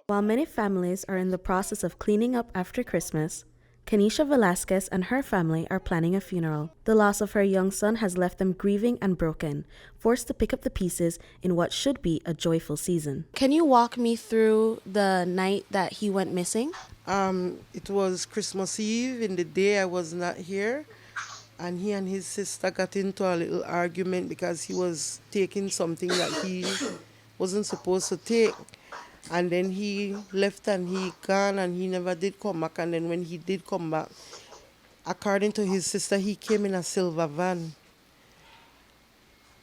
While many families are in the process of cleaning up after Christmas, Kenisha Velasquez and her family are planning a funeral. The loss of her young son has left them grieving and broken, forced to pick up the pieces in what should be a joyful season. Can you walk me through the night that he went missing? It was Christmas Eve. In the day I was not here, and he and his sister got into a little argument because he was taking something that he wasn't supposed to take. And then he left and he gone and he never did come back. And then when he did come back, according to his sister, he came in a silver van.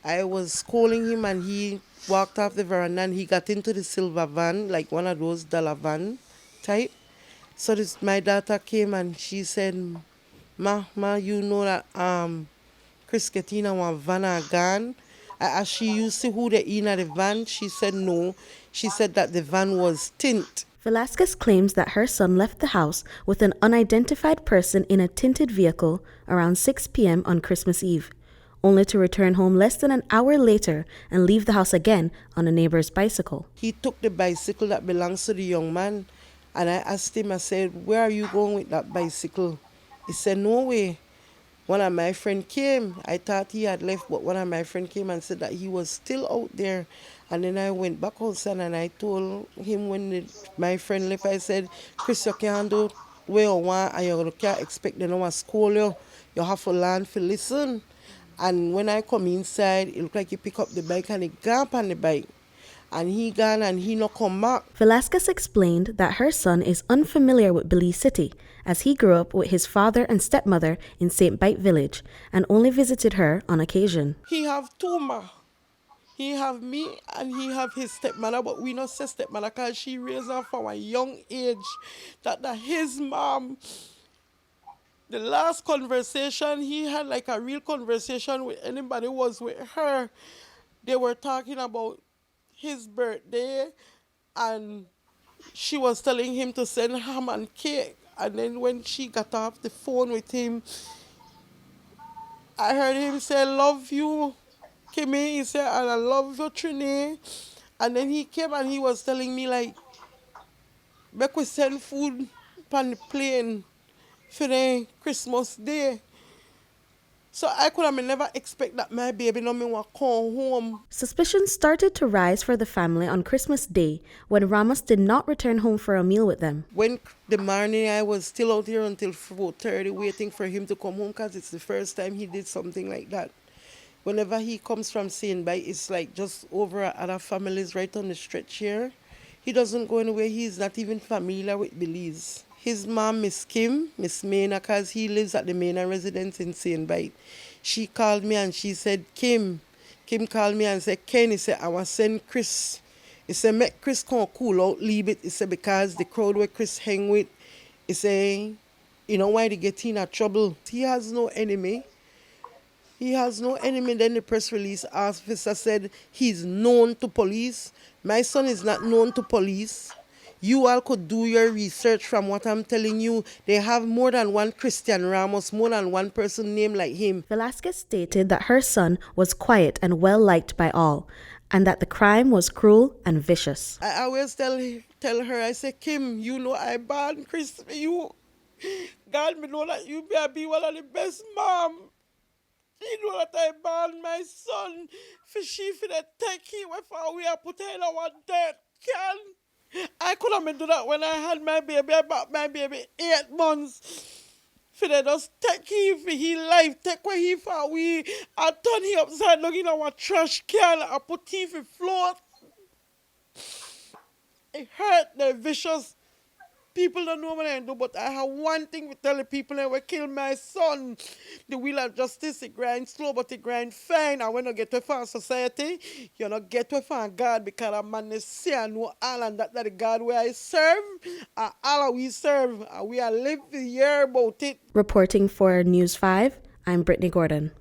I was calling him and he walked off the veranda and he got into the silver van, like one of those dollar van type. So my daughter came and she said, Ma, you know that Chris get in our van again. I asked she used to who they in the van. She said no. She said that the van was tint. Velasquez claims that her son left the house with an unidentified person in a tinted vehicle around 6 p.m. on Christmas Eve, only to return home less than an hour later and leave the house again on a neighbor's bicycle. He took the bicycle that belongs to the young man, and I asked him, I said, where are you going with that bicycle? He said, no way. One of my friends came. I thought he had left, but one of my friends came and said that he was still out there. And then I went back outside and I told him when my friend left, I said, Chris, you can't do what you want and you can't expect them to scold you. You have to learn to listen. And when I come inside, it looked like he picked up the bike and he got on the bike. And he gone and he not come back. Velasquez explained that her son is unfamiliar with Belize City, as he grew up with his father and stepmother in St. Bite Village and only visited her on occasion. He have two ma. He have me and he have his stepmother, but we not say stepmother because she raised her from a young age. That his mom, the last conversation he had, like a real conversation with anybody, was with her. They were talking about his birthday and she was telling him to send ham and cake. And then when she got off the phone with him, I heard him say, love you, Kimmy. He said, and I love you, Trini. And then he came and he was telling me, like, make we send food on the plane for the Christmas day. So I could have never expect that my baby no me want come home. Suspicions started to rise for the family on Christmas Day when Ramos did not return home for a meal with them. When the morning I was still out here until 4:30 waiting for him to come home because it's the first time he did something like that. Whenever he comes from St. Bite, it's like just over at other families right on the stretch here. He doesn't go anywhere. He's not even familiar with Belize. His mom, Miss Kim, Miss Maina, because he lives at the Maina residence in St. Bite. She called me and she said, Kim called me and said, Ken, he said, I want to send Chris. He said, make Chris come cool out, leave it. He said, because the crowd where Chris hang with, he said, you know why they get in trouble. He has no enemy. He has no enemy. Then the press release officer said he's known to police. My son is not known to police. You all could do your research from what I'm telling you. They have more than one Christian Ramos, more than one person named like him. Velasquez stated that her son was quiet and well liked by all, and that the crime was cruel and vicious. I always tell her, I say, Kim, you know I born Chris for you. God, me know that you be one of the best mom. You know that I born my son for she for the take him if we are put in our death can. I could have do that when I had my baby. I bought my baby 8 months. For they just take him for his life. Take away him for we. I turn him upside down in our trash can. I put him for float. It hurt, they're vicious. People don't know what I do, but I have one thing to tell the people that will kill my son. The wheel of justice, it grind slow, but it grind fine. And when you get to find society, you not get to find God because a man is say I know all and that the God where I serve, and all we serve, and we are live to hear about it. Reporting for News 5, I'm Brittany Gordon.